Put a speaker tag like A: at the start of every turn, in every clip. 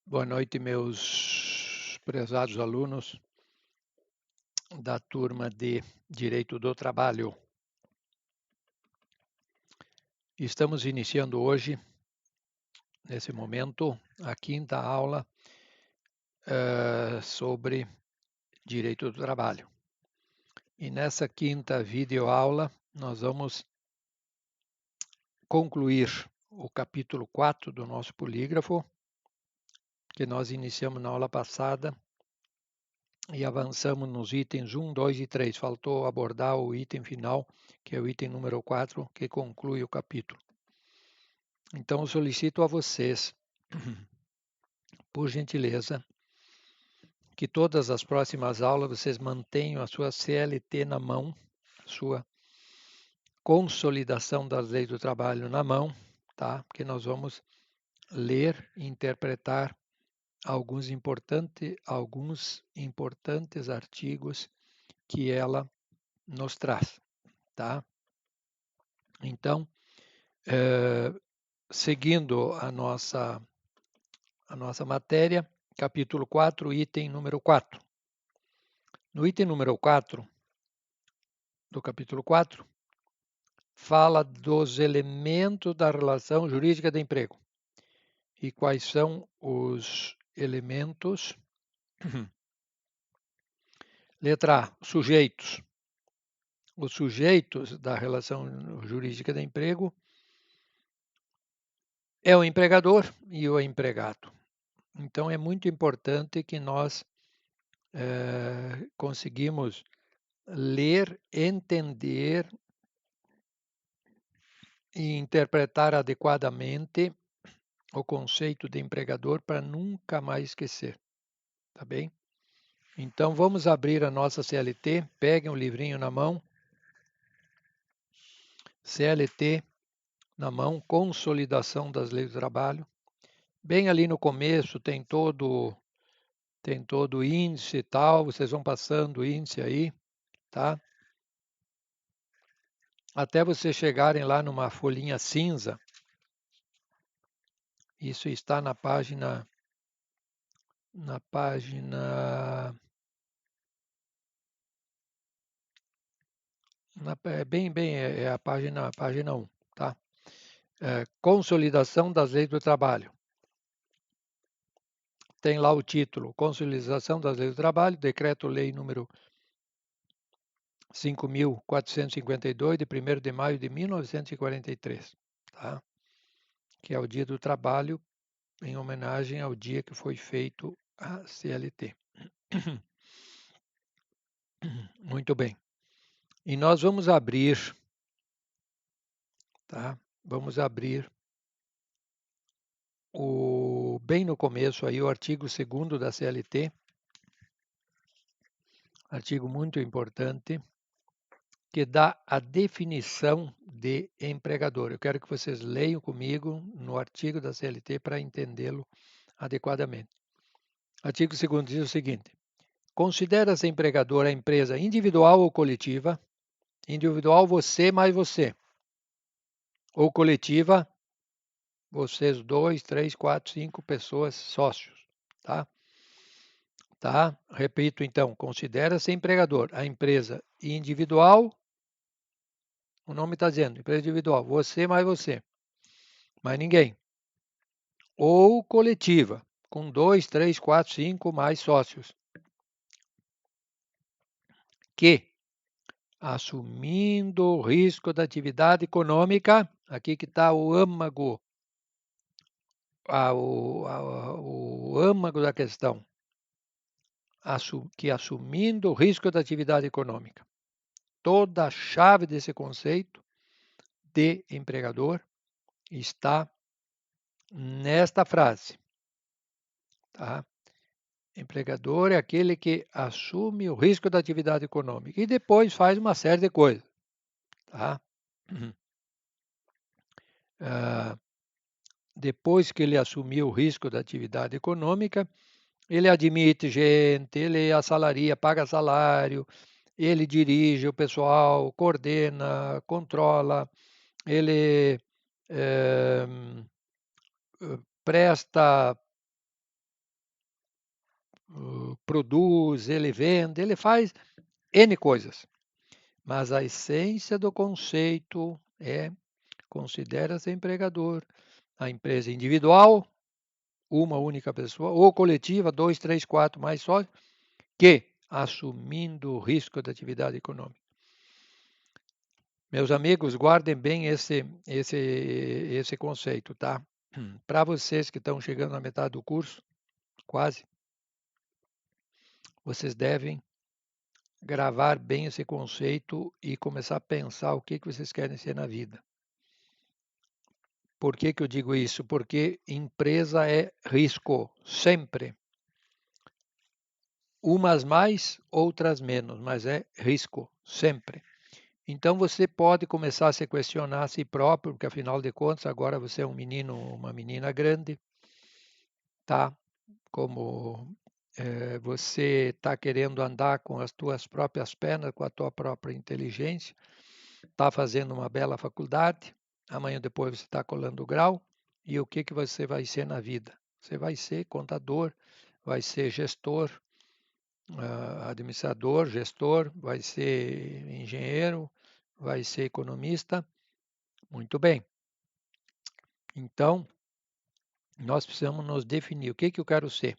A: Boa noite, meus prezados alunos da turma de Direito do Trabalho. Estamos iniciando hoje, nesse momento, a quinta aula sobre Direito do Trabalho. E nessa quinta videoaula, nós vamos concluir o capítulo 4 do nosso polígrafo, que nós iniciamos na aula passada, e avançamos nos itens 1, 2 e 3. Faltou abordar o item final, que é o item número 4, que conclui o capítulo. Então, eu solicito a vocês, por gentileza, que todas as próximas aulas vocês mantenham a sua CLT na mão, sua consolidação das leis do trabalho na mão, tá? Porque nós vamos ler e interpretar alguns importantes artigos que ela nos traz, tá? Então, seguindo a nossa matéria, capítulo 4, item número 4. No item número 4, do capítulo 4, fala dos elementos da relação jurídica de emprego. E quais são os elementos? Letra A, sujeitos. Os sujeitos da relação jurídica de emprego é o empregador e o empregado. Então, é muito importante que nós conseguimos ler, entender e interpretar adequadamente o conceito de empregador para nunca mais esquecer, tá bem? Então, vamos abrir a nossa CLT, peguem o livrinho na mão, CLT na mão, Consolidação das Leis do Trabalho. Bem ali no começo tem todo o índice e tal, vocês vão passando o índice aí, tá? Até vocês chegarem lá numa folhinha cinza. Isso está na página é a página 1, tá? Consolidação das leis do trabalho. Tem lá o título, Consolidação das leis do trabalho, Decreto-Lei número 5.452, de 1º de maio de 1943, tá? Que é o Dia do Trabalho, em homenagem ao dia que foi feito a CLT. Muito bem. E nós vamos abrir, tá? Vamos abrir bem no começo aí o artigo 2º da CLT, artigo muito importante, que dá a definição de empregador. Eu quero que vocês leiam comigo no artigo da CLT para entendê-lo adequadamente. Artigo 2º diz o seguinte: considera-se empregador a empresa individual ou coletiva, individual você mais você, ou coletiva, vocês 2, 3, 4, 5 pessoas sócios, tá? Tá? Repito então, considera-se empregador a empresa individual, o nome está dizendo, empresa individual, você mais você, mais ninguém. Ou coletiva, com 2, 3, 4, 5 mais sócios. Que, assumindo o risco da atividade econômica, aqui que está o âmago, o âmago da questão, que assumindo o risco da atividade econômica. Toda a chave desse conceito de empregador está nesta frase. Tá? Empregador é aquele que assume o risco da atividade econômica e depois faz uma série de coisas. Tá? Depois que ele assumiu o risco da atividade econômica, ele admite gente, ele assalaria, paga salário, ele dirige o pessoal, coordena, controla, ele presta produz, ele vende, ele faz N coisas. Mas a essência do conceito é: considera-se empregador a empresa individual, uma única pessoa, ou coletiva, 2, 3, 4 mais sócios, que, assumindo o risco da atividade econômica. Meus amigos, guardem bem esse conceito, tá? Para vocês que estão chegando na metade do curso, quase, vocês devem gravar bem esse conceito e começar a pensar o que vocês querem ser na vida. Por que eu digo isso? Porque empresa é risco, sempre. Umas mais, outras menos, mas é risco, sempre. Então você pode começar a se questionar a si próprio, porque afinal de contas agora você é um menino, uma menina grande, tá? Como você está querendo andar com as tuas próprias pernas, com a tua própria inteligência, está fazendo uma bela faculdade, amanhã depois você está colando o grau, e o que você vai ser na vida? Você vai ser contador, vai ser gestor, administrador, gestor, vai ser engenheiro, vai ser economista. Muito bem. Então, nós precisamos nos definir o que eu quero ser.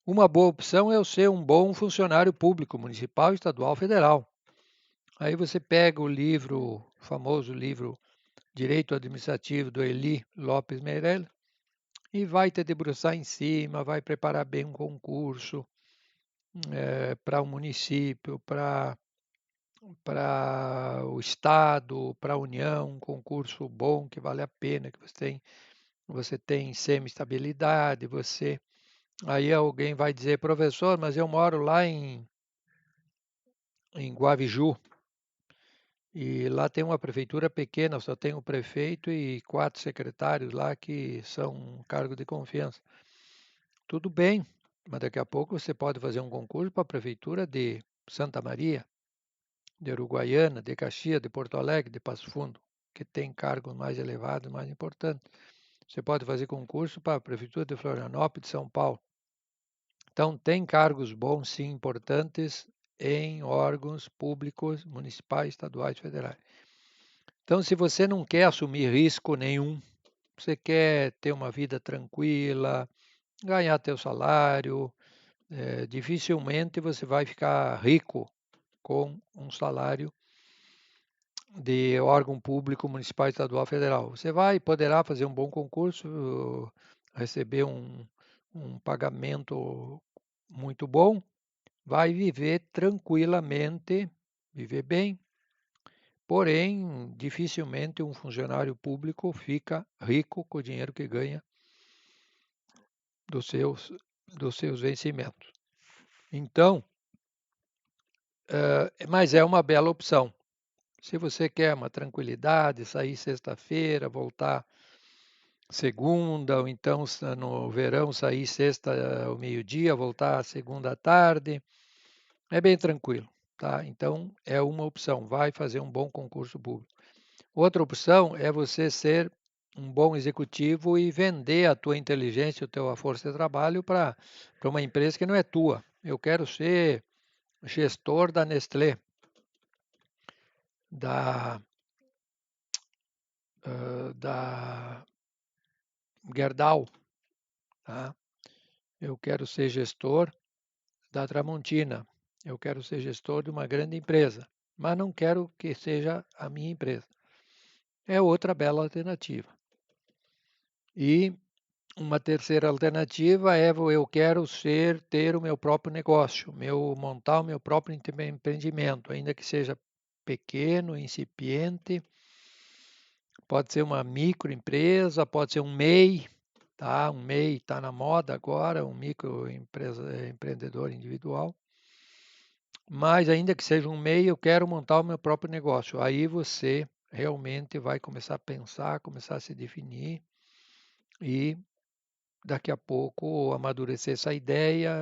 A: Uma boa opção é eu ser um bom funcionário público, municipal, estadual, federal. Aí você pega o livro, o famoso livro Direito Administrativo do Eli Lopes Meirelles e vai te debruçar em cima, vai preparar bem um concurso para o município, para o Estado, para a União, um concurso bom que vale a pena, que você tem semi-estabilidade, você. Aí alguém vai dizer, professor, mas eu moro lá em Guaviju e lá tem uma prefeitura pequena, só tem o prefeito e 4 secretários lá que são um cargo de confiança. Tudo bem, mas daqui a pouco você pode fazer um concurso para a prefeitura de Santa Maria, de Uruguaiana, de Caxias, de Porto Alegre, de Passo Fundo, que tem cargos mais elevados, mais importantes. Você pode fazer concurso para a prefeitura de Florianópolis, de São Paulo. Então, tem cargos bons, sim, importantes em órgãos públicos, municipais, estaduais, federais. Então, se você não quer assumir risco nenhum, você quer ter uma vida tranquila, ganhar teu salário, dificilmente você vai ficar rico com um salário de órgão público, municipal, estadual, federal. Você poderá fazer um bom concurso, receber um pagamento muito bom, vai viver tranquilamente, viver bem, porém, dificilmente um funcionário público fica rico com o dinheiro que ganha dos seus, dos seus vencimentos. Então, mas é uma bela opção. Se você quer uma tranquilidade, sair sexta-feira, voltar segunda, ou então no verão sair sexta ao meio-dia, voltar segunda à tarde, é bem tranquilo, tá? Então é uma opção, vai fazer um bom concurso público. Outra opção é você ser um bom executivo e vender a tua inteligência, a tua força de trabalho para uma empresa que não é tua. Eu quero ser gestor da Nestlé, da, da Gerdau, tá? Eu quero ser gestor da Tramontina. Eu quero ser gestor de uma grande empresa, mas não quero que seja a minha empresa. É outra bela alternativa. E uma terceira alternativa é eu quero ter o meu próprio negócio, montar o meu próprio empreendimento, ainda que seja pequeno, incipiente. Pode ser uma microempresa, pode ser um MEI, tá? Um MEI está na moda agora, um empreendedor individual. Mas ainda que seja um MEI, eu quero montar o meu próprio negócio. Aí você realmente vai começar a pensar, começar a se definir e daqui a pouco amadurecer essa ideia,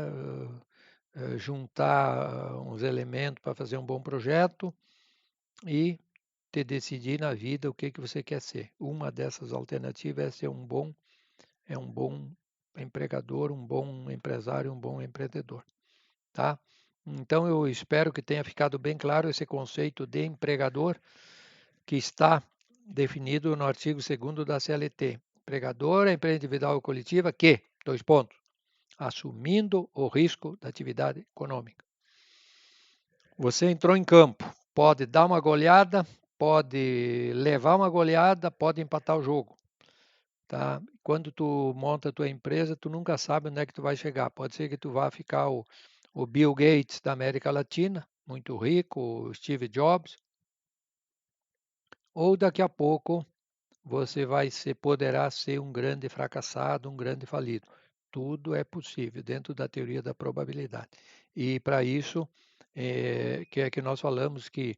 A: juntar uns elementos para fazer um bom projeto e te decidir na vida o que você quer ser. Uma dessas alternativas é ser um bom empreendedor. empregador, um bom empresário, um bom empreendedor, tá? Então, eu espero que tenha ficado bem claro esse conceito de empregador que está definido no artigo 2º da CLT. Empregador é empresa individual ou coletiva que, 2 pontos, assumindo o risco da atividade econômica. Você entrou em campo, pode dar uma goleada, pode levar uma goleada, pode empatar o jogo. Tá? Quando tu monta a tua empresa, tu nunca sabe onde é que tu vai chegar. Pode ser que tu vá ficar o Bill Gates da América Latina, muito rico, o Steve Jobs, ou daqui a pouco você poderá ser um grande fracassado, um grande falido. Tudo é possível dentro da teoria da probabilidade. E para isso, que nós falamos que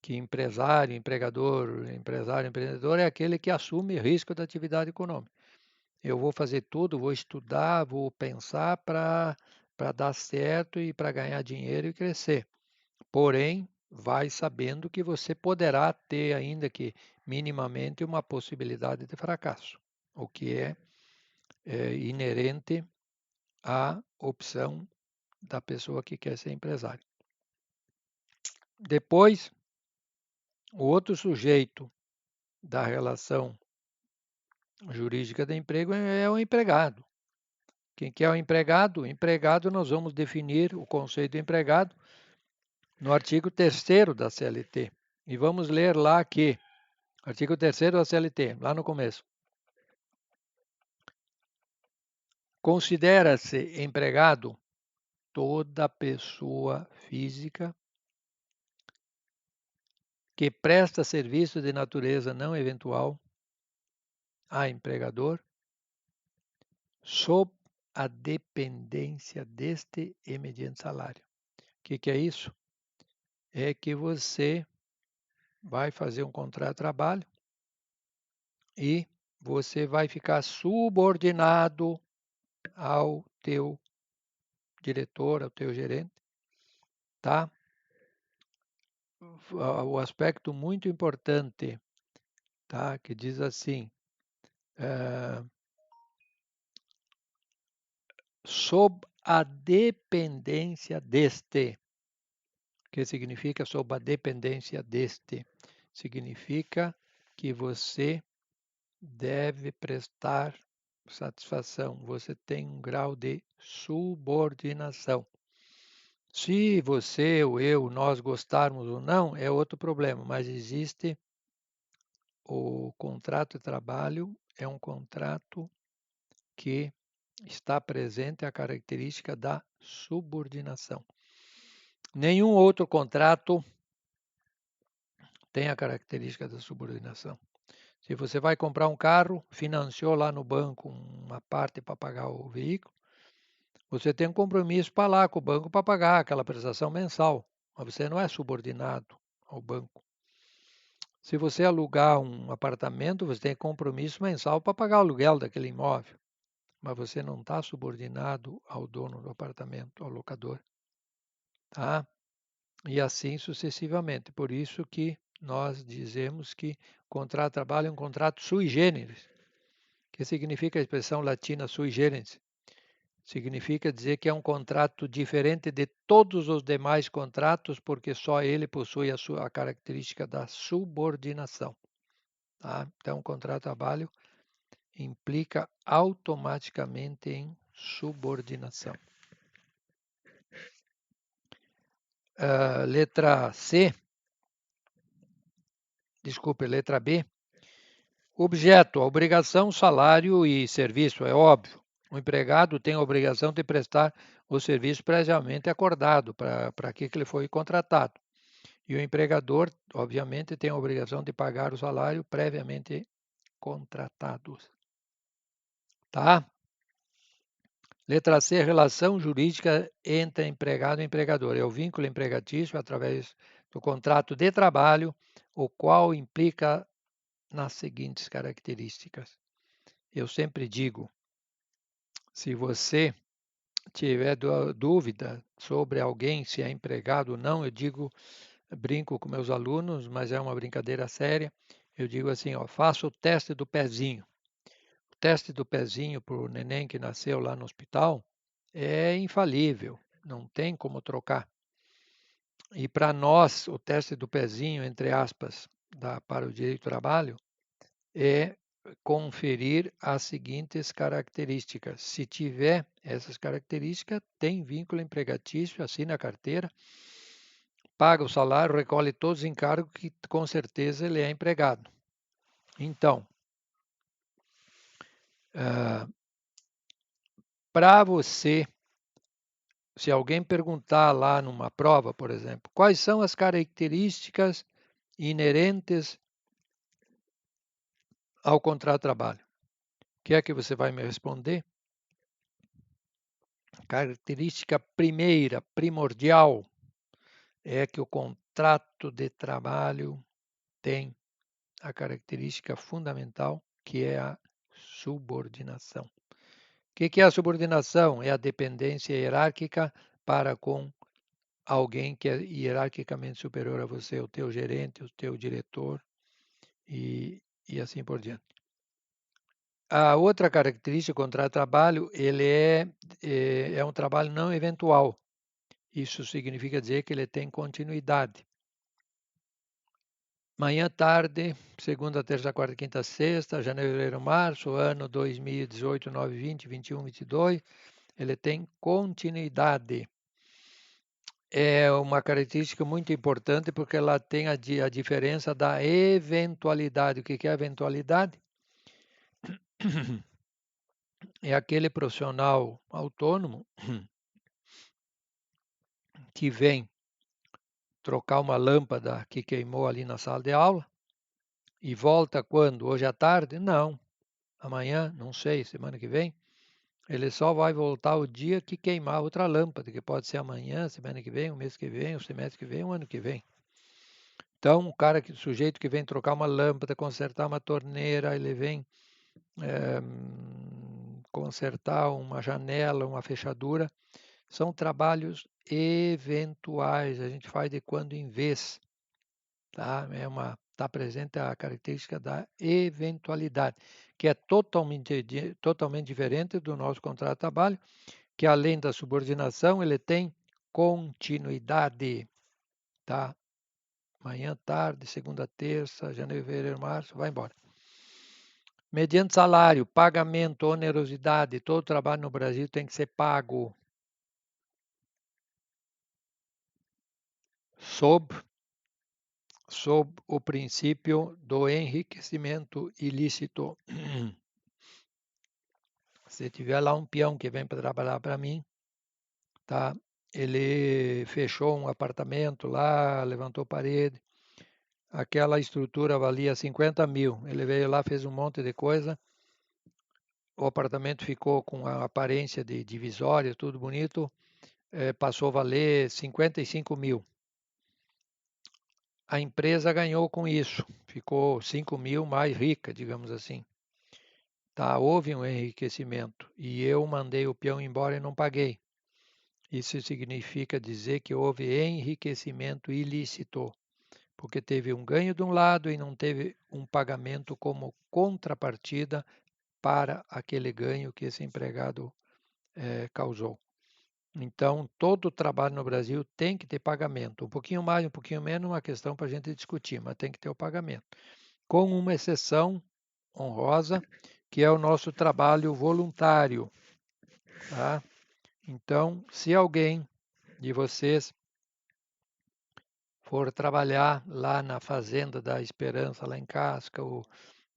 A: empresário, empreendedor é aquele que assume risco da atividade econômica. Eu vou fazer tudo, vou estudar, vou pensar para dar certo e para ganhar dinheiro e crescer. Porém, vai sabendo que você poderá ter, ainda que minimamente, uma possibilidade de fracasso, o que é inerente à opção da pessoa que quer ser empresário. Depois, o outro sujeito da relação jurídica de emprego é o empregado. Quem que é o empregado? O empregado, nós vamos definir o conceito de empregado no artigo 3º da CLT. E vamos ler lá que, artigo 3º da CLT, lá no começo. Considera-se empregado toda pessoa física que presta serviço de natureza não eventual a empregador sob a dependência deste e mediante salário. O que é isso? É que você vai fazer um contrato de trabalho e você vai ficar subordinado ao teu diretor, ao teu gerente, tá? O aspecto muito importante, tá? Que diz assim, sob a dependência deste. O que significa sob a dependência deste? Significa que você deve prestar satisfação, você tem um grau de subordinação. Se você ou eu, nós gostarmos ou não, é outro problema, mas existe o contrato de trabalho, é um contrato que está presente a característica da subordinação. Nenhum outro contrato tem a característica da subordinação. Se você vai comprar um carro, financiou lá no banco uma parte para pagar o veículo, você tem um compromisso para lá com o banco para pagar aquela prestação mensal, mas você não é subordinado ao banco. Se você alugar um apartamento, você tem compromisso mensal para pagar o aluguel daquele imóvel, mas você não está subordinado ao dono do apartamento, ao locador, tá? E assim sucessivamente. Por isso que nós dizemos que contrato de trabalho é um contrato sui generis. O que significa a expressão latina sui generis? Significa dizer que é um contrato diferente de todos os demais contratos, porque só ele possui a característica da subordinação. Tá? Então, o contrato de trabalho implica automaticamente em subordinação. Letra B. Objeto, a obrigação, salário e serviço, é óbvio. O empregado tem a obrigação de prestar o serviço previamente acordado, para que ele foi contratado. E o empregador, obviamente, tem a obrigação de pagar o salário previamente contratado. Tá? Letra C, relação jurídica entre empregado e empregador. É o vínculo empregatício através do contrato de trabalho, o qual implica nas seguintes características. Eu sempre digo, se você tiver dúvida sobre alguém, se é empregado ou não, brinco com meus alunos, mas é uma brincadeira séria. Eu digo assim, ó, faça o teste do pezinho. O teste do pezinho para o neném que nasceu lá no hospital é infalível, não tem como trocar. E para nós, o teste do pezinho, entre aspas, para o direito do trabalho, é conferir as seguintes características. Se tiver essas características, tem vínculo empregatício, assina a carteira, paga o salário, recolhe todos os encargos que com certeza ele é empregado. Então, para você, se alguém perguntar lá numa prova, por exemplo, quais são as características inerentes ao contrato de trabalho, o que é que você vai me responder? Característica primeira, primordial, é que o contrato de trabalho tem a característica fundamental, que é a subordinação. O que é a subordinação? É a dependência hierárquica para com alguém que é hierarquicamente superior a você, o teu gerente, o teu diretor e assim por diante. A outra característica do contrato de trabalho, ele é um trabalho não eventual. Isso significa dizer que ele tem continuidade. Manhã, tarde, segunda, terça, quarta, quinta, sexta, janeiro, fevereiro, março, ano 2018, 9, 20, 21, 22, ele tem continuidade. É uma característica muito importante porque ela tem a diferença da eventualidade. O que é eventualidade? É aquele profissional autônomo que vem trocar uma lâmpada que queimou ali na sala de aula e volta quando? Hoje à tarde? Não. Amanhã? Não sei. Semana que vem? Ele só vai voltar o dia que queimar outra lâmpada, que pode ser amanhã, semana que vem, o mês que vem, o semestre que vem, o ano que vem. Então, o sujeito que vem trocar uma lâmpada, consertar uma torneira, ele vem consertar uma janela, uma fechadura, são trabalhos eventuais, a gente faz de quando em vez, tá? Está presente a característica da eventualidade, que é totalmente diferente do nosso contrato de trabalho, que além da subordinação, ele tem continuidade, tá? Manhã, tarde, segunda, terça, janeiro, fevereiro, março, vai embora. Mediante salário, pagamento, onerosidade, todo trabalho no Brasil tem que ser pago sob o princípio do enriquecimento ilícito. Se tiver lá um peão que vem para trabalhar para mim, tá? Ele fechou um apartamento lá, levantou parede, aquela estrutura valia 50 mil. Ele veio lá, fez um monte de coisa, o apartamento ficou com a aparência de divisória, tudo bonito, passou a valer 55 mil. A empresa ganhou com isso, ficou 5 mil mais rica, digamos assim. Tá, houve um enriquecimento e eu mandei o peão embora e não paguei. Isso significa dizer que houve enriquecimento ilícito, porque teve um ganho de um lado e não teve um pagamento como contrapartida para aquele ganho que esse empregado causou. Então, todo o trabalho no Brasil tem que ter pagamento. Um pouquinho mais, um pouquinho menos, uma questão para a gente discutir, mas tem que ter o pagamento. Com uma exceção honrosa, que é o nosso trabalho voluntário. Tá? Então, se alguém de vocês for trabalhar lá na Fazenda da Esperança, lá em Casca, ou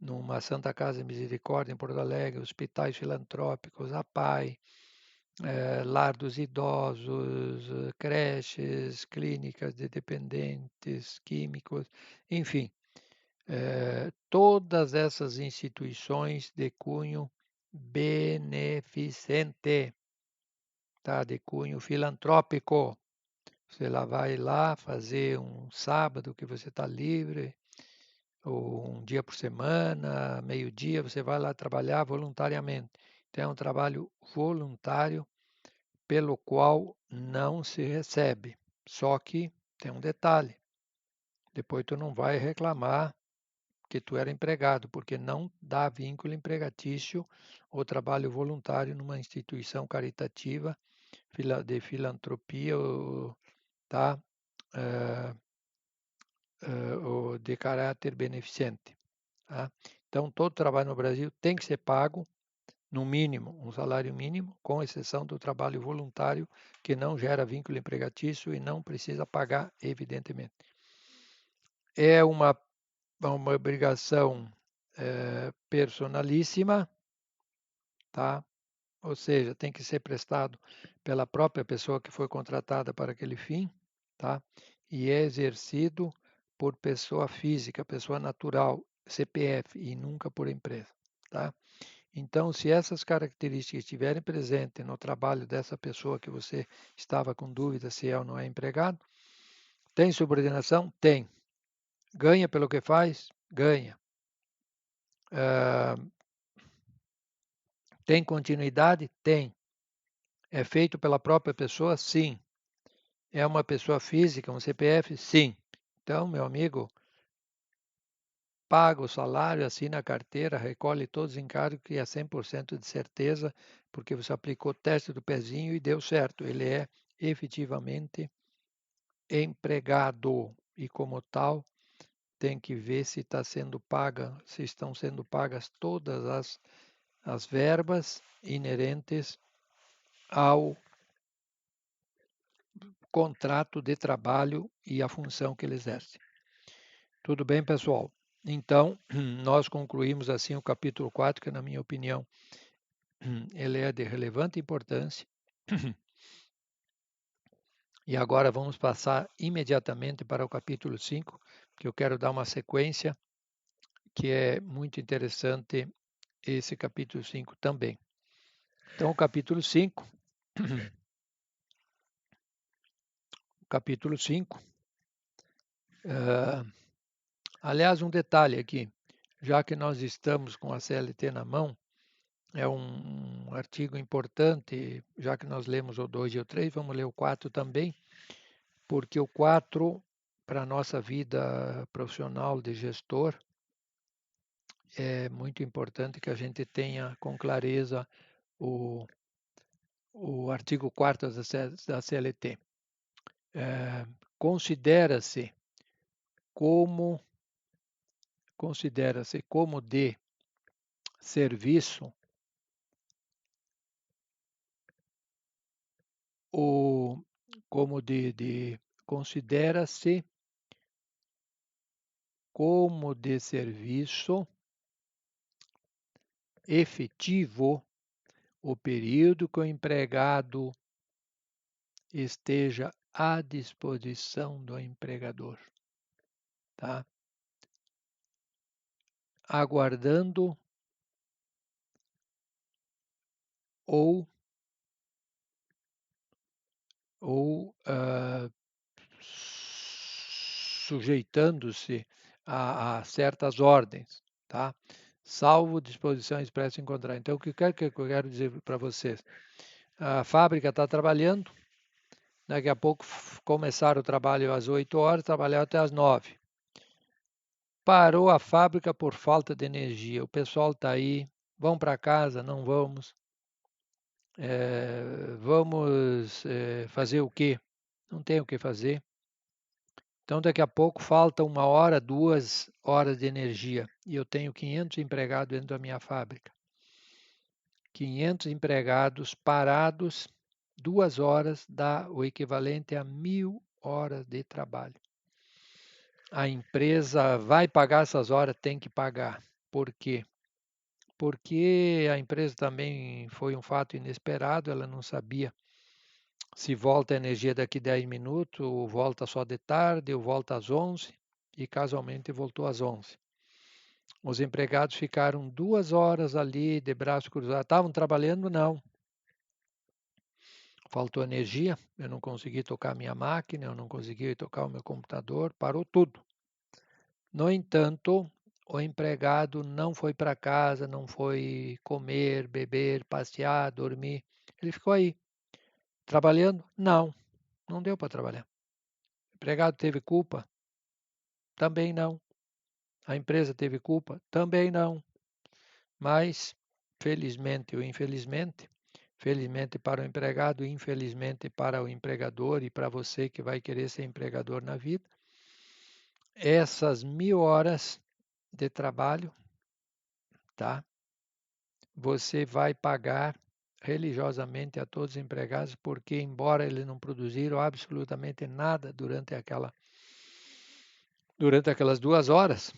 A: numa Santa Casa de Misericórdia em Porto Alegre, hospitais filantrópicos, a PAI, lar dos idosos, creches, clínicas de dependentes químicos, enfim, todas essas instituições de cunho beneficente, tá? De cunho filantrópico. Você vai lá fazer um sábado que você está livre, ou um dia por semana, meio-dia, você vai lá trabalhar voluntariamente. Então, é um trabalho voluntário pelo qual não se recebe. Só que tem um detalhe: depois tu não vai reclamar que tu era empregado, porque não dá vínculo empregatício ou trabalho voluntário numa instituição caritativa de filantropia, tá? Eh, ou de caráter beneficente. Tá? Então, todo trabalho no Brasil tem que ser pago, no mínimo, um salário mínimo, com exceção do trabalho voluntário, que não gera vínculo empregatício e não precisa pagar, evidentemente. É uma obrigação personalíssima, tá? Ou seja, tem que ser prestado pela própria pessoa que foi contratada para aquele fim, tá? E é exercido por pessoa física, pessoa natural, CPF, e nunca por empresa, tá? Então, se essas características estiverem presentes no trabalho dessa pessoa que você estava com dúvida se é ou não é empregado, tem subordinação? Tem. Ganha pelo que faz? Ganha. Tem continuidade? Tem. É feito pela própria pessoa? Sim. É uma pessoa física, um CPF? Sim. Então, meu amigo, paga o salário, assina a carteira, recolhe todos os encargos que é 100% de certeza, porque você aplicou o teste do pezinho e deu certo. Ele é efetivamente empregado e, como tal, tem que ver se está sendo paga, se estão sendo pagas todas as verbas inerentes ao contrato de trabalho e a função que ele exerce. Tudo bem, pessoal? Então, nós concluímos assim o capítulo 4, que, na minha opinião, ele é de relevante importância. E agora vamos passar imediatamente para o capítulo 5, que eu quero dar uma sequência, que é muito interessante esse capítulo 5 também. Então, o capítulo 5, capítulo 5, aliás, um detalhe aqui, já que nós estamos com a CLT na mão, é um artigo importante, já que nós lemos o 2 e o 3, vamos ler o 4 também, porque o 4, para a nossa vida profissional de gestor, é muito importante que a gente tenha com clareza o artigo 4 da CLT. Considera-se como de serviço ou como considera-se como de serviço efetivo o período que o empregado esteja à disposição do empregador, tá? Aguardando ou sujeitando-se a certas ordens, tá? Salvo disposição expressa em contrário. Então, o que eu quero dizer para vocês? A fábrica está trabalhando, daqui a pouco começaram o trabalho às 8 horas, trabalhar até às 9. Parou a fábrica por falta de energia. O pessoal está aí, vão para casa, não vamos. Vamos fazer o quê? Não tem o que fazer. Então, daqui a pouco falta 1 hora, 2 horas de energia e eu tenho 500 empregados dentro da minha fábrica. 500 empregados parados, 2 horas dá o equivalente a 1.000 horas de trabalho. A empresa vai pagar essas horas? Tem que pagar. Por quê? Porque a empresa também foi um fato inesperado, ela não sabia se volta a energia daqui 10 minutos, ou volta só de tarde, ou volta às 11, e casualmente voltou às 11. Os empregados ficaram 2 horas ali de braço cruzado. Estavam trabalhando? Não. Faltou energia, eu não consegui tocar minha máquina, eu não consegui tocar o meu computador, parou tudo. No entanto, o empregado não foi para casa, não foi comer, beber, passear, dormir. Ele ficou aí. Trabalhando? Não, não deu para trabalhar. O empregado teve culpa? Também não. A empresa teve culpa? Também não. Mas, felizmente ou infelizmente, felizmente para o empregado, infelizmente para o empregador e para você que vai querer ser empregador na vida, essas 1.000 horas de trabalho, tá? Você vai pagar religiosamente a todos os empregados, porque embora eles não produziram absolutamente nada durante aquelas 2 horas,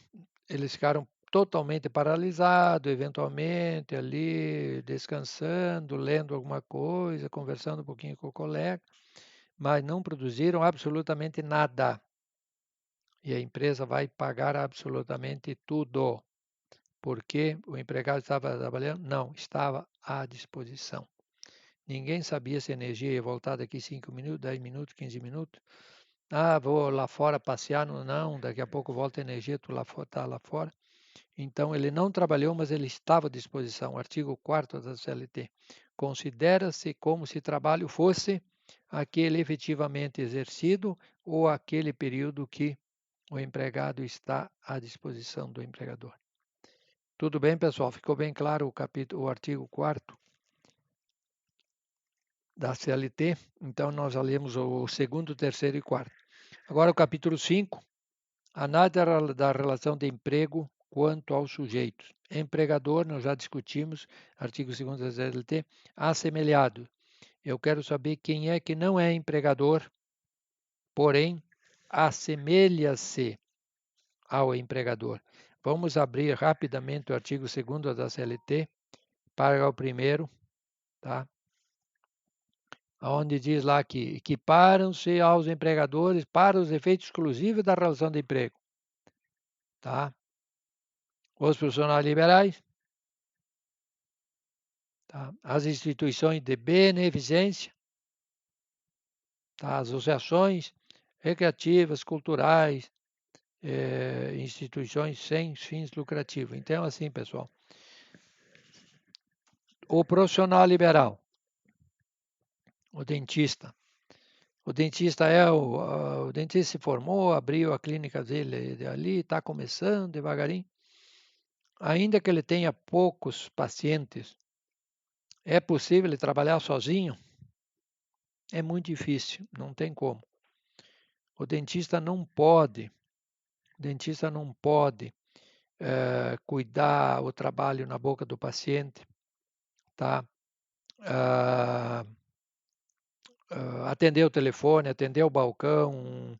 A: eles ficaram totalmente paralisados, eventualmente ali descansando, lendo alguma coisa, conversando um pouquinho com o colega, mas não produziram absolutamente nada. E a empresa vai pagar absolutamente tudo. Porque o empregado estava trabalhando? Não, estava à disposição. Ninguém sabia se a energia ia voltar daqui 5 minutos, 10 minutos, 15 minutos. Ah, vou lá fora passear. Não, daqui a pouco volta a energia, tu está lá fora. Então, ele não trabalhou, mas ele estava à disposição. Artigo 4º da CLT. Considera-se como se trabalho fosse aquele efetivamente exercido ou aquele período que o empregado está à disposição do empregador. Tudo bem, pessoal? Ficou bem claro o artigo 4º da CLT? Então, nós já lemos o 2º, 3º e 4º. Agora, o capítulo 5, análise da relação de emprego quanto aos sujeitos. Empregador, nós já discutimos, artigo 2º da CLT, assemelhado. Eu quero saber quem é que não é empregador, porém, assemelha-se ao empregador. Vamos abrir rapidamente o artigo 2º da CLT, parágrafo 1º, tá? Onde diz lá que equiparam-se aos empregadores para os efeitos exclusivos da relação de emprego. Tá? Os profissionais liberais, tá? As instituições de beneficência, tá? As associações recreativas, culturais, instituições sem fins lucrativos. Então, assim, pessoal, o profissional liberal, o dentista. O dentista o dentista se formou, abriu a clínica dele ali, está começando devagarinho. Ainda que ele tenha poucos pacientes, é possível ele trabalhar sozinho? É muito difícil, não tem como. O dentista não pode cuidar o trabalho na boca do paciente, tá? Atender o telefone, atender o balcão,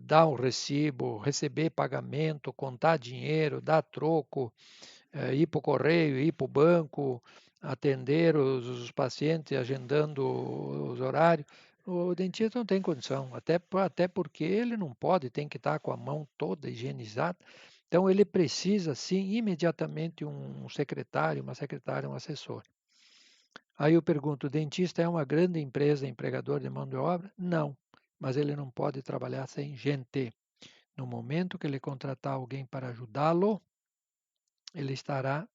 A: dar um recibo, receber pagamento, contar dinheiro, dar troco, ir para o correio, ir para o banco, atender os pacientes, agendando os horários. O dentista não tem condição, até porque ele não pode, tem que estar com a mão toda higienizada. Então, ele precisa, sim, imediatamente um secretário, uma secretária, um assessor. Aí eu pergunto, o dentista é uma grande empresa empregador de mão de obra? Não, mas ele não pode trabalhar sem gente. No momento que ele contratar alguém para ajudá-lo, ele estará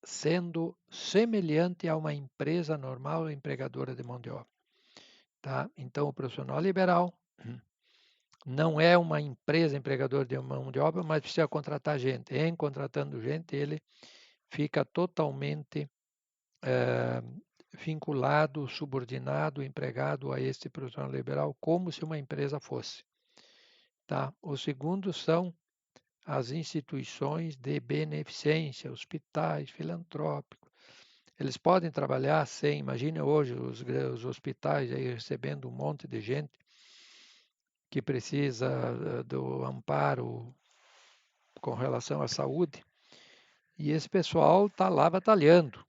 A: sendo semelhante a uma empresa normal empregadora de mão de obra. Tá? Então, o profissional liberal não é uma empresa empregadora de mão de obra, mas precisa contratar gente. Em contratando gente, ele fica totalmente vinculado, subordinado, empregado a este profissional liberal, como se uma empresa fosse. Tá? O segundo são as instituições de beneficência, hospitais filantrópicos. Eles podem trabalhar sem, imagine hoje os hospitais aí recebendo um monte de gente que precisa do amparo com relação à saúde, e esse pessoal está lá batalhando.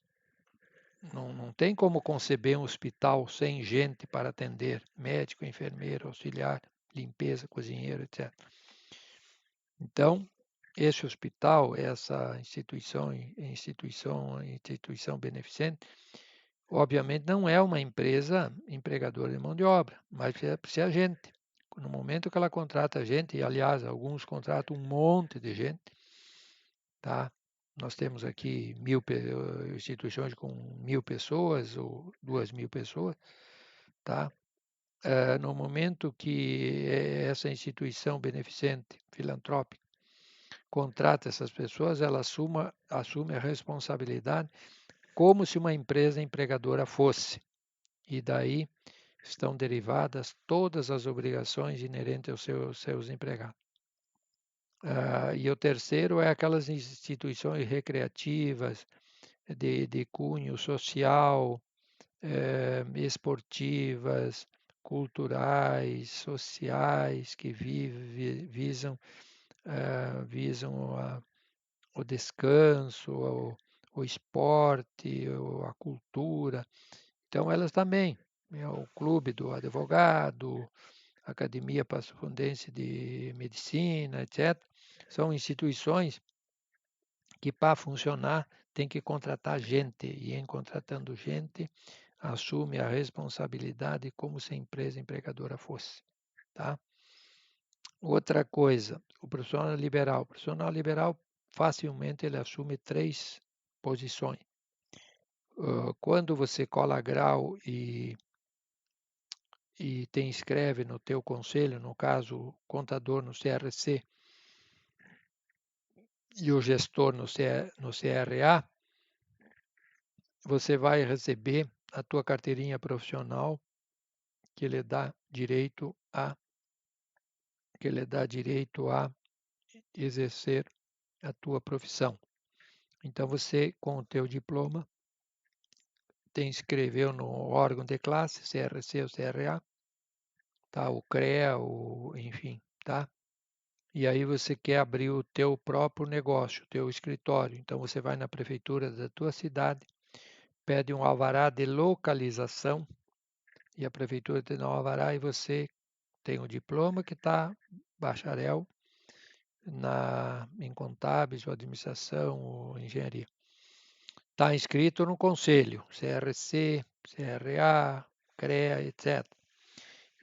A: Não tem como conceber um hospital sem gente para atender, médico, enfermeiro, auxiliar, limpeza, cozinheiro, etc. Então, esse hospital, essa instituição beneficente, obviamente não é uma empresa empregadora de mão de obra, mas precisa gente. No momento que ela contrata gente, e aliás, alguns contratam um monte de gente, tá? Nós temos aqui instituições com 1.000 pessoas ou 2.000 pessoas, tá? no momento que essa instituição beneficente, filantrópica, contrata essas pessoas, ela assume a responsabilidade como se uma empresa empregadora fosse. E daí estão derivadas todas as obrigações inerentes aos seus empregados. E o terceiro é aquelas instituições recreativas de cunho social, esportivas, culturais, sociais, que visam o descanso, o esporte, a cultura. Então, elas também, o clube do advogado, Academia Passafondense de Medicina, etc., são instituições que, para funcionar, tem que contratar gente, e em contratando gente, assume a responsabilidade como se a empresa empregadora fosse. Tá? Outra coisa, o profissional liberal. O profissional liberal, facilmente, ele assume 3 posições. Quando você cola grau e te inscreve no teu conselho, no caso, o contador no CRC e o gestor no CRA, você vai receber a tua carteirinha profissional que lhe dá direito a exercer a tua profissão. Então, você, com o teu diploma, te inscreveu no órgão de classe, CRC ou CRA, tá? O CREA, enfim, tá? E aí você quer abrir o teu próprio negócio, o teu escritório. Então, você vai na prefeitura da tua cidade, pede um alvará de localização e a prefeitura te dá um alvará e você tem o diploma que está bacharel em contábeis ou administração ou engenharia. Está inscrito no conselho, CRC, CRA, CREA, etc.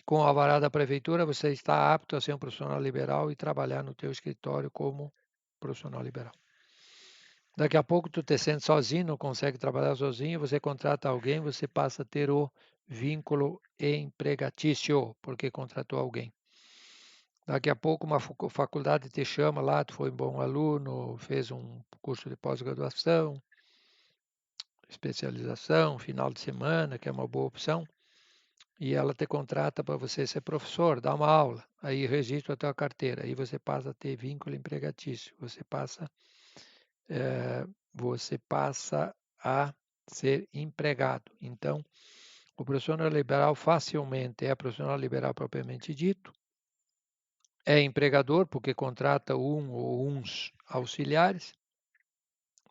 A: Com o alvará da prefeitura, você está apto a ser um profissional liberal e trabalhar no teu escritório como profissional liberal. Daqui a pouco tu te sente sozinho, não consegue trabalhar sozinho, você contrata alguém, você passa a ter o vínculo empregatício, porque contratou alguém. Daqui a pouco uma faculdade te chama lá, tu foi um bom aluno, fez um curso de pós-graduação, especialização, final de semana, que é uma boa opção, e ela te contrata para você ser professor, dar uma aula, aí registra a tua carteira, aí você passa a ter vínculo empregatício, você passa a ser empregado. Então, o profissional liberal facilmente é profissional liberal propriamente dito, é empregador porque contrata um ou uns auxiliares,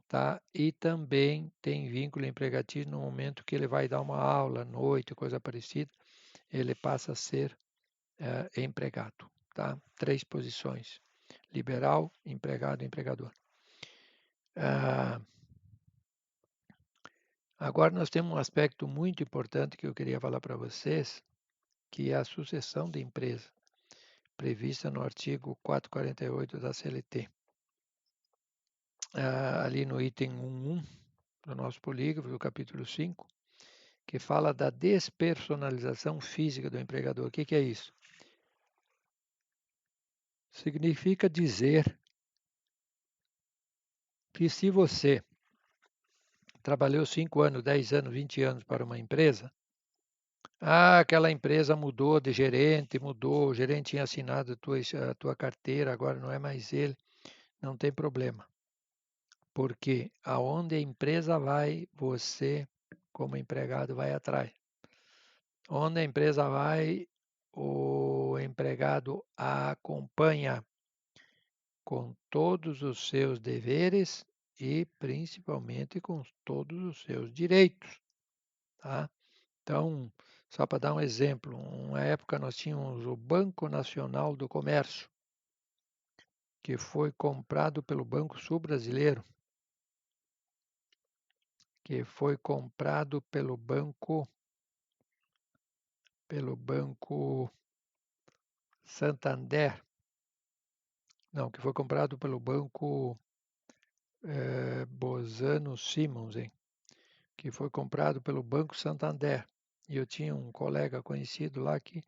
A: tá? E também tem vínculo empregatício no momento que ele vai dar uma aula, noite, coisa parecida, ele passa a ser empregado, tá? 3 posições: liberal, empregado e empregador. Agora nós temos um aspecto muito importante que eu queria falar para vocês, que é a sucessão de empresa, prevista no artigo 448 da CLT. Ali no item 1.1 do nosso polígrafo, do capítulo 5, que fala da despersonalização física do empregador. O que é isso? Significa dizer que se você trabalhou 5 anos, 10 anos, 20 anos para uma empresa, aquela empresa mudou de gerente, o gerente tinha assinado a tua carteira, agora não é mais ele, não tem problema. Porque aonde a empresa vai, você, como empregado, vai atrás. Onde a empresa vai, o empregado a acompanha com todos os seus deveres e principalmente com todos os seus direitos. Tá? Então, só para dar um exemplo, uma época nós tínhamos o Banco Nacional do Comércio, que foi comprado pelo Banco Sul Brasileiro, que foi comprado pelo Banco Santander, não, que foi comprado pelo Banco Bozano Simons, hein? Que foi comprado pelo Banco Santander. E eu tinha um colega conhecido lá que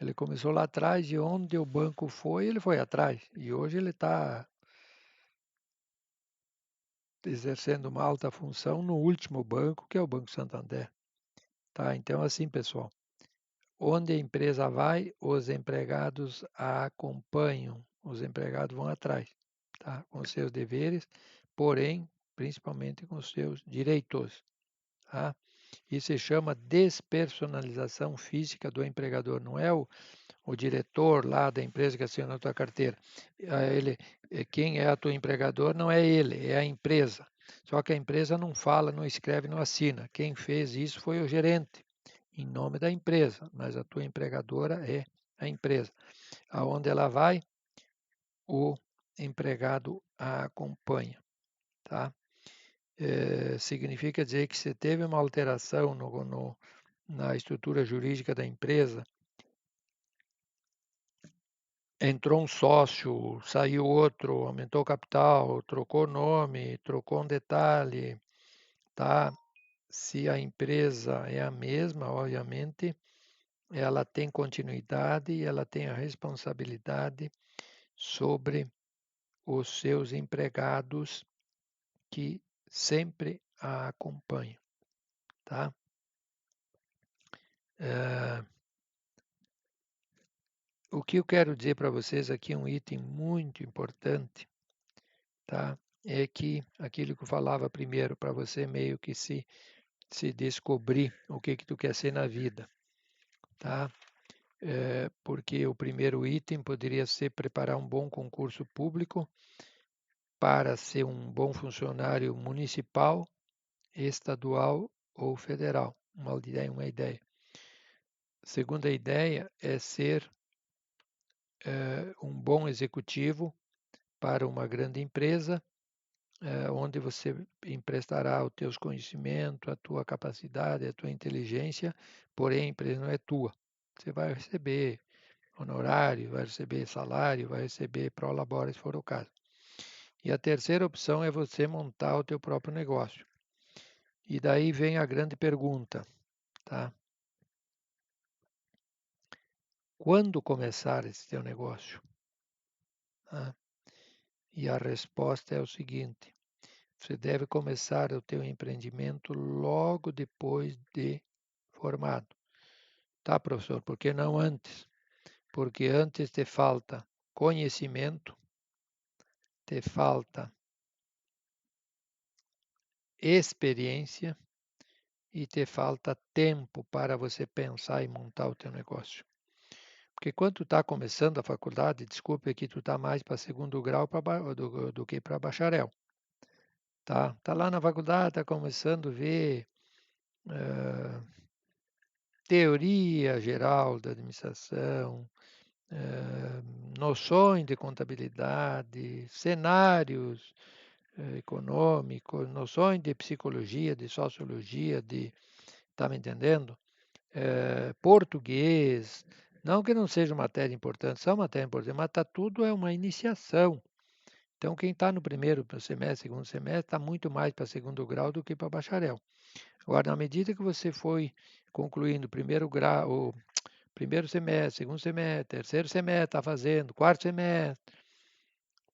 A: ele começou lá atrás e onde o banco foi, ele foi atrás. E hoje ele está exercendo uma alta função no último banco, que é o Banco Santander. Tá? Então, assim, pessoal, onde a empresa vai, os empregados a acompanham, os empregados vão atrás, tá? Com os seus deveres, porém, principalmente com os seus direitos. Tá? Isso se chama despersonalização física do empregador, não é o diretor lá da empresa que assinou a tua carteira. Ele, quem é a tua empregador não é ele, é a empresa. Só que a empresa não fala, não escreve, não assina. Quem fez isso foi o gerente, em nome da empresa, mas a tua empregadora é a empresa. Aonde ela vai, o empregado a acompanha, tá? Significa dizer que se teve uma alteração na estrutura jurídica da empresa, entrou um sócio, saiu outro, aumentou o capital, trocou o nome, trocou um detalhe, tá? Se a empresa é a mesma, obviamente, ela tem continuidade e ela tem a responsabilidade sobre os seus empregados que sempre a acompanham, tá? Eh, o que eu quero dizer para vocês aqui, um item muito importante, tá? É que aquilo que eu falava primeiro, para você meio que se descobrir o que tu quer ser na vida, tá? Porque o primeiro item poderia ser preparar um bom concurso público para ser um bom funcionário municipal, estadual ou federal. Uma ideia. Segunda ideia é ser um bom executivo para uma grande empresa, onde você emprestará os teus conhecimentos, a tua capacidade, a tua inteligência, porém a empresa não é tua. Você vai receber honorário, vai receber salário, vai receber pró-labore, se for o caso. E a terceira opção é você montar o teu próprio negócio. E daí vem a grande pergunta, tá? Quando começar esse teu negócio? Tá? E a resposta é o seguinte: você deve começar o teu empreendimento logo depois de formado. Tá, professor? Por que não antes? Porque antes te falta conhecimento, te falta experiência e te falta tempo para você pensar e montar o teu negócio. Porque quando tu está começando a faculdade, desculpe que tu está mais para segundo grau do que para bacharel. Tá lá na faculdade, está começando a ver eh, teoria geral da administração, eh, noções de contabilidade, cenários econômicos, noções de psicologia, de sociologia, tá me entendendo? Português, não que não seja matéria importante, são matéria importante, mas tá tudo é uma iniciação. Então, quem está no primeiro semestre, segundo semestre, está muito mais para segundo grau do que para bacharel. Agora, na medida que você foi concluindo o primeiro grau, o primeiro semestre, segundo semestre, terceiro semestre, está fazendo, quarto semestre,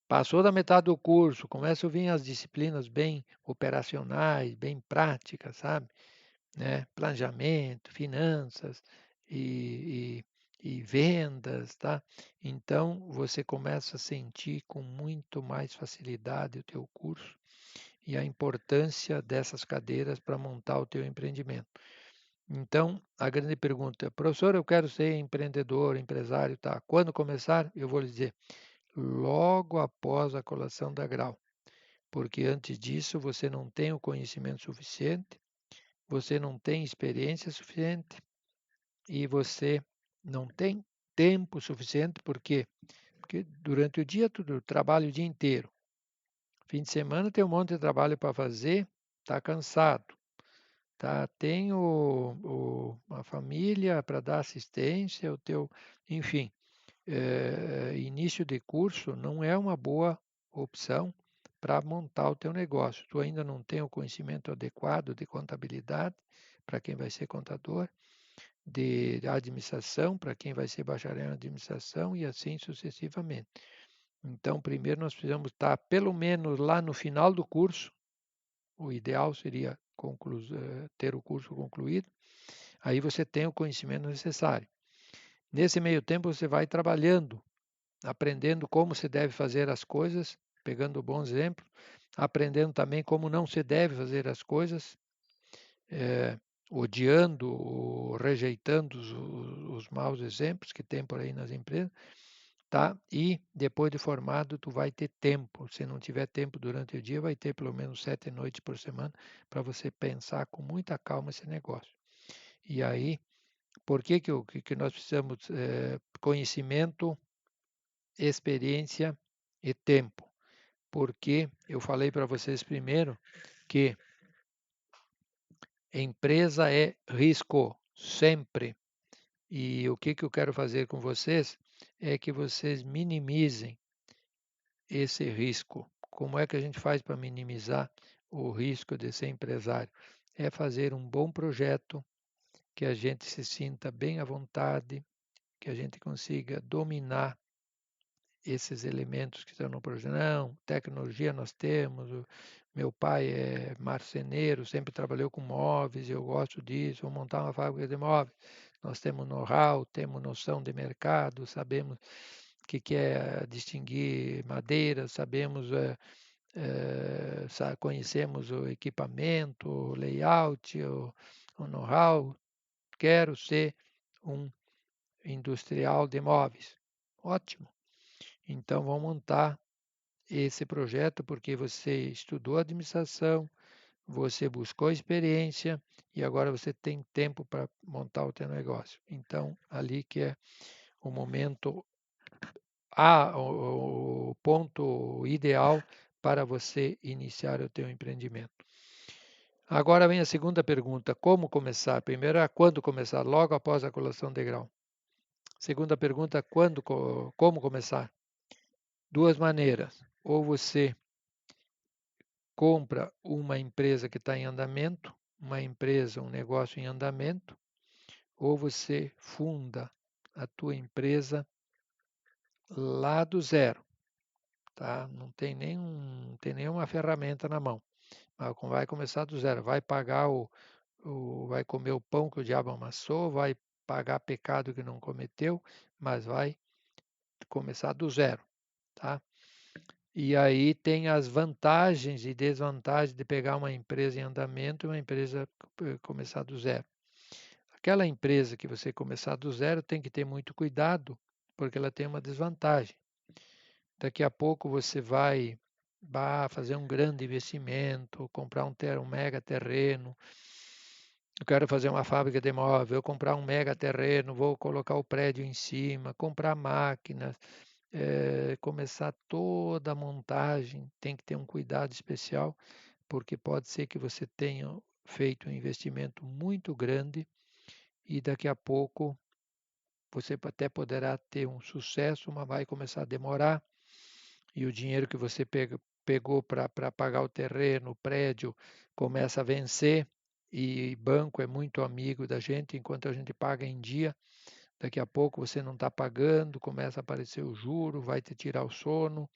A: passou da metade do curso, começam a vir as disciplinas bem operacionais, bem práticas, sabe? Né? Planejamento, finanças e vendas, tá? Então você começa a sentir com muito mais facilidade o teu curso e a importância dessas cadeiras para montar o teu empreendimento. Então, a grande pergunta é, professor, eu quero ser empreendedor, empresário, tá? Quando começar? Eu vou lhe dizer, logo após a colação da grau, porque antes disso você não tem o conhecimento suficiente, você não tem experiência suficiente e você não tem tempo suficiente, por quê? Porque durante o dia tu trabalha o dia inteiro. Fim de semana tem um monte de trabalho para fazer, está cansado. Tá? Tem a família para dar assistência, enfim, início de curso não é uma boa opção para montar o teu negócio. Tu ainda não tem o conhecimento adequado de contabilidade para quem vai ser contador. de administração, para quem vai ser bacharel em administração e assim sucessivamente. Então, primeiro nós precisamos estar pelo menos lá no final do curso. O ideal seria ter o curso concluído. Aí você tem o conhecimento necessário. Nesse meio tempo, você vai trabalhando, aprendendo como se deve fazer as coisas, pegando bons exemplos, aprendendo também como não se deve fazer as coisas, odiando ou rejeitando os maus exemplos que tem por aí nas empresas, tá? E depois de formado, tu vai ter tempo. Se não tiver tempo durante o dia, vai ter pelo menos 7 noites por semana para você pensar com muita calma esse negócio. E aí, por que nós precisamos conhecimento, experiência e tempo? Porque eu falei para vocês primeiro que empresa é risco, sempre. E o que eu quero fazer com vocês é que vocês minimizem esse risco. Como é que a gente faz para minimizar o risco de ser empresário? É fazer um bom projeto, que a gente se sinta bem à vontade, que a gente consiga dominar esses elementos que estão no projeto. Não, tecnologia nós temos. Meu pai é marceneiro, sempre trabalhou com móveis, eu gosto disso, vou montar uma fábrica de móveis. Nós temos know-how, temos noção de mercado, sabemos o que é distinguir madeira, sabemos, conhecemos o equipamento, o layout, o know-how. Quero ser um industrial de móveis. Ótimo. Então, vamos montar esse projeto porque você estudou administração, você buscou experiência e agora você tem tempo para montar o teu negócio. Então, ali que é o momento, o ponto ideal para você iniciar o teu empreendimento. Agora vem a segunda pergunta, como começar? Primeiro, quando começar? Logo após a colação de grau. Segunda pergunta, como começar? Duas maneiras. Ou você compra uma empresa que está em andamento, uma empresa, um negócio em andamento, ou você funda a tua empresa lá do zero, tá? Não tem nenhuma ferramenta na mão. Mas vai começar do zero, vai pagar vai comer o pão que o diabo amassou, vai pagar pecado que não cometeu, mas vai começar do zero, tá? E aí tem as vantagens e desvantagens de pegar uma empresa em andamento e uma empresa começar do zero. Aquela empresa que você começar do zero tem que ter muito cuidado, porque ela tem uma desvantagem. Daqui a pouco você vai fazer um grande investimento, comprar um mega terreno. Eu quero fazer uma fábrica de móvel, eu comprar um mega terreno, vou colocar o prédio em cima, comprar máquinas, começar toda a montagem, tem que ter um cuidado especial, porque pode ser que você tenha feito um investimento muito grande e daqui a pouco você até poderá ter um sucesso, mas vai começar a demorar e o dinheiro que você pegou para pagar o terreno, o prédio, começa a vencer e banco é muito amigo da gente, enquanto a gente paga em dia, daqui a pouco você não está pagando, começa a aparecer o juro, vai te tirar o sono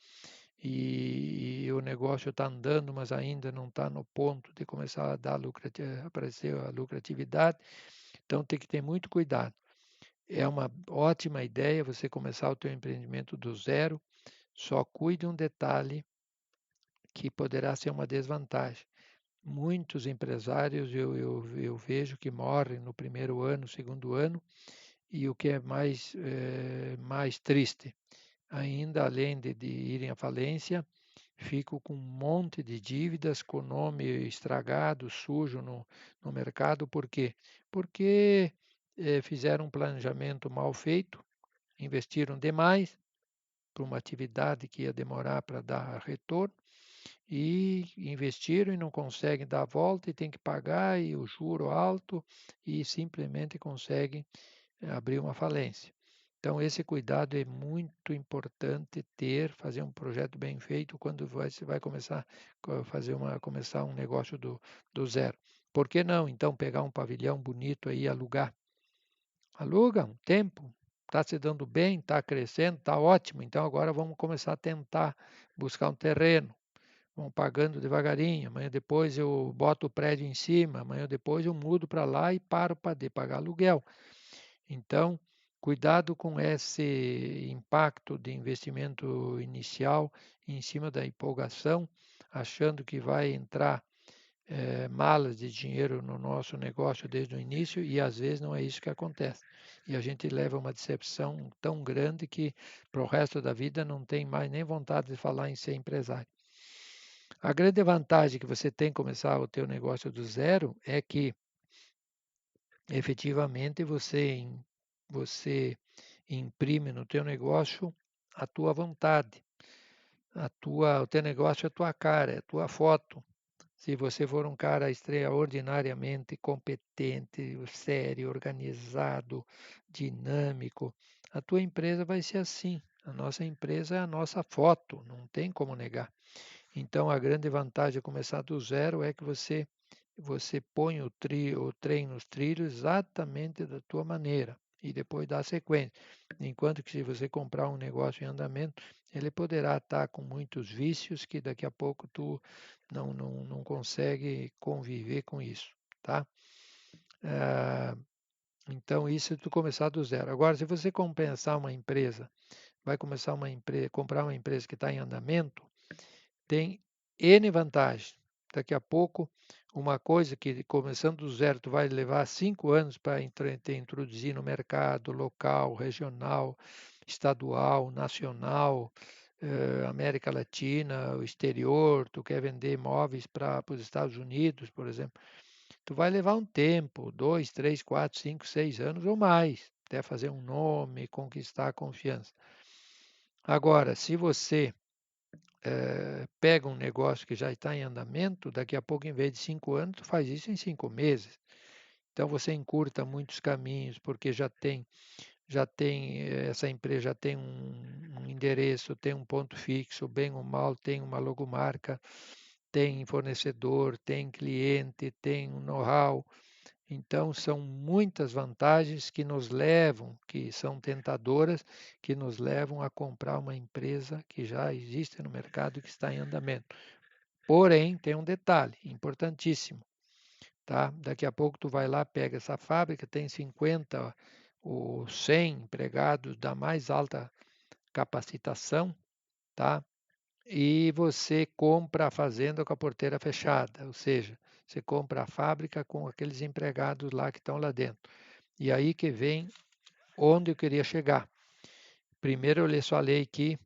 A: e o negócio está andando, mas ainda não está no ponto de começar a dar aparecer a lucratividade. Então tem que ter muito cuidado. É uma ótima ideia você começar o teu empreendimento do zero, só cuide um detalhe que poderá ser uma desvantagem. Muitos empresários eu vejo que morrem no primeiro ano, segundo ano, e o que é mais triste, ainda além de irem à falência, ficam com um monte de dívidas, com o nome estragado, sujo no mercado. Por quê? Porque fizeram um planejamento mal feito, investiram demais para uma atividade que ia demorar para dar retorno, e investiram e não conseguem dar a volta e tem que pagar e o juro alto e simplesmente conseguem abrir uma falência. Então esse cuidado é muito importante ter, fazer um projeto bem feito quando você vai começar começar um negócio do zero. Por que não então pegar um pavilhão bonito aí e alugar? Aluga um tempo, está se dando bem, está crescendo, está ótimo. Então agora vamos começar a tentar buscar um terreno. Vão pagando devagarinho. Amanhã depois eu boto o prédio em cima. Amanhã depois eu mudo para lá e paro para pagar aluguel. Então, cuidado com esse impacto de investimento inicial em cima da empolgação, achando que vai entrar malas de dinheiro no nosso negócio desde o início e às vezes não é isso que acontece. E a gente leva uma decepção tão grande que para o resto da vida não tem mais nem vontade de falar em ser empresário. A grande vantagem que você tem começar o teu negócio do zero é que efetivamente você imprime no teu negócio a tua vontade, o teu negócio é a tua cara, é a tua foto. Se você for um cara extraordinariamente competente, sério, organizado, dinâmico, a tua empresa vai ser assim. A nossa empresa é a nossa foto, não tem como negar. Então, a grande vantagem de começar do zero é que você põe o trem nos trilhos exatamente da tua maneira e depois dá sequência. Enquanto que se você comprar um negócio em andamento, ele poderá estar com muitos vícios que daqui a pouco tu não consegue conviver com isso, tá? Ah, então, isso é tu começar do zero. Agora, se você compensar uma empresa, vai começar uma empresa, comprar uma empresa que está em andamento, tem N vantagens. Daqui a pouco, uma coisa que começando do zero, tu vai levar 5 anos para introduzir no mercado local, regional, estadual, nacional, América Latina, o exterior, tu quer vender imóveis para os Estados Unidos, por exemplo, tu vai levar um tempo, 2, 3, 4, 5, 6 anos ou mais, até fazer um nome, conquistar a confiança. Agora, se você pega um negócio que já está em andamento, daqui a pouco, em vez de 5 anos, tu faz isso em 5 meses. Então você encurta muitos caminhos, porque já tem essa empresa já tem um endereço, tem um ponto fixo, bem ou mal, tem uma logomarca, tem fornecedor, tem cliente, tem um know-how. Então, são muitas vantagens que nos levam, que são tentadoras, que nos levam a comprar uma empresa que já existe no mercado e que está em andamento. Porém, tem um detalhe importantíssimo, tá? Daqui a pouco tu vai lá, pega essa fábrica, tem 50 ou 100 empregados da mais alta capacitação, tá? E você compra a fazenda com a porteira fechada, ou seja, você compra a fábrica com aqueles empregados lá que estão lá dentro. E aí que vem onde eu queria chegar. Primeiro eu lhes falei que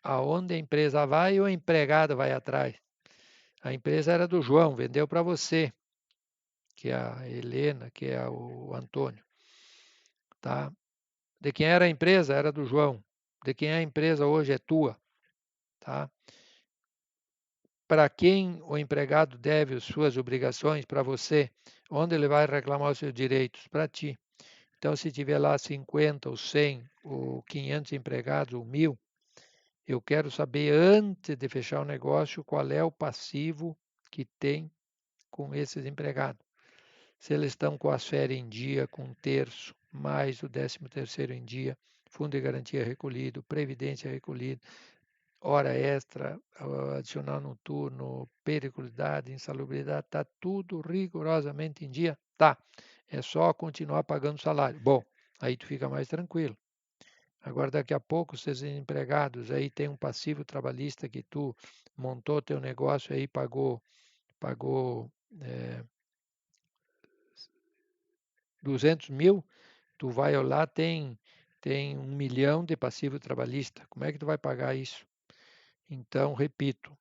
A: aonde a empresa vai, o empregado vai atrás. A empresa era do João, vendeu para você, que é a Helena, que é o Antônio, tá? De quem era a empresa? Era do João. De quem é a empresa hoje é tua, tá? Para quem o empregado deve as suas obrigações? Para você. Onde ele vai reclamar os seus direitos? Para ti. Então, se tiver lá 50 ou 100 ou 500 empregados ou 1000, eu quero saber antes de fechar o negócio qual é o passivo que tem com esses empregados. Se eles estão com as férias em dia, com um terço, mais o 13º em dia, fundo de garantia recolhido, previdência recolhida, hora extra, adicional noturno, periculosidade, insalubridade, está tudo rigorosamente em dia? Tá. É só continuar pagando salário. Bom, aí tu fica mais tranquilo. Agora, daqui a pouco, os seus empregados aí tem um passivo trabalhista que tu montou teu negócio aí, pagou 200 mil, tu vai lá, tem 1 milhão de passivo trabalhista. Como é que tu vai pagar isso? Então, repito,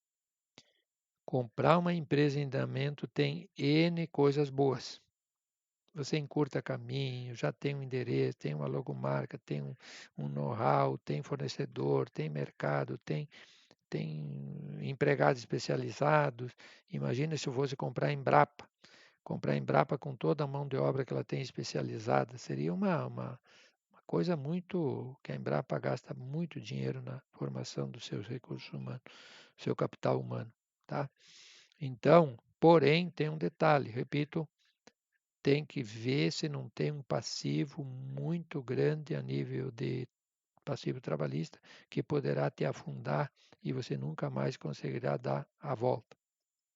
A: comprar uma empresa em andamento tem N coisas boas. Você encurta caminho, já tem um endereço, tem uma logomarca, tem um know-how, tem fornecedor, tem mercado, tem empregados especializados. Imagina se eu fosse comprar a Embrapa. Comprar a Embrapa com toda a mão de obra que ela tem especializada. Seria uma coisa muito. Que a Embrapa gasta muito dinheiro na formação dos seus recursos humanos, seu capital humano. Tá? Então, porém, tem um detalhe, repito, tem que ver se não tem um passivo muito grande a nível de passivo trabalhista, que poderá te afundar e você nunca mais conseguirá dar a volta,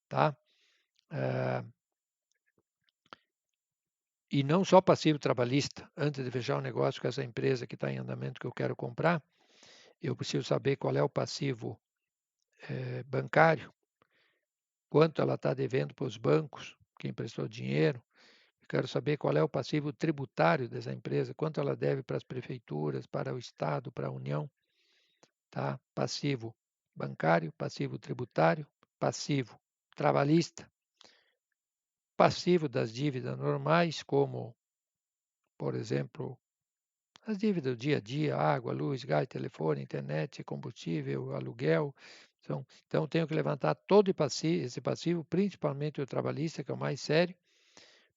A: tá? E não só passivo trabalhista. Antes de fechar o negócio com essa empresa que está em andamento que eu quero comprar, eu preciso saber qual é o passivo bancário, quanto ela está devendo para os bancos, que emprestou dinheiro. Eu quero saber qual é o passivo tributário dessa empresa, quanto ela deve para as prefeituras, para o Estado, para a União. Tá? Passivo bancário, passivo tributário, passivo trabalhista, passivo das dívidas normais, como, por exemplo, as dívidas do dia a dia, água, luz, gás, telefone, internet, combustível, aluguel. Então tenho que levantar todo esse passivo, principalmente o trabalhista, que é o mais sério,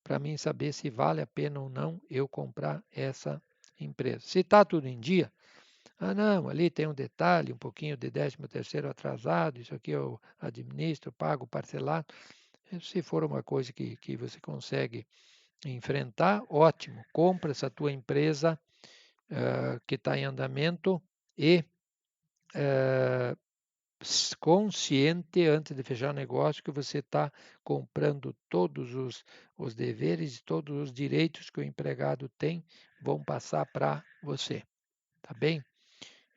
A: para mim saber se vale a pena ou não eu comprar essa empresa. Se está tudo em dia, não, ali tem um detalhe, um pouquinho de 13º atrasado, isso aqui eu administro, pago parcelado. Se for uma coisa que você consegue enfrentar, ótimo, compra essa tua empresa que está em andamento e consciente antes de fechar o negócio que você está comprando todos os deveres e todos os direitos que o empregado tem vão passar para você, tá bem?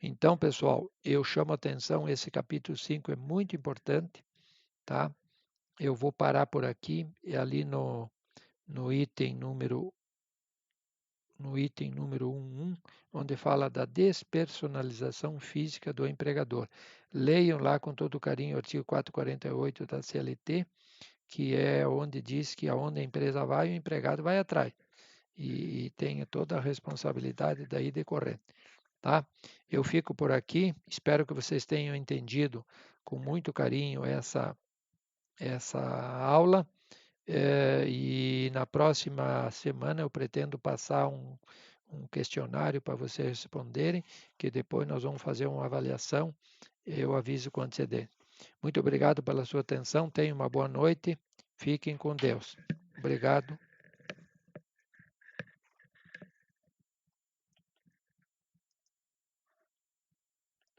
A: Então, pessoal, eu chamo a atenção, esse capítulo 5 é muito importante, tá? Eu vou parar por aqui e ali no item número 1.1, onde fala da despersonalização física do empregador. Leiam lá com todo carinho o artigo 448 da CLT, que é onde diz que aonde a empresa vai, o empregado vai atrás. E tem toda a responsabilidade daí decorrente. Tá? Eu fico por aqui, espero que vocês tenham entendido com muito carinho essa aula. E na próxima semana eu pretendo passar um questionário para vocês responderem, que depois nós vamos fazer uma avaliação. Eu aviso com antecedência. Muito obrigado pela sua atenção, tenham uma boa noite, fiquem com Deus. Obrigado.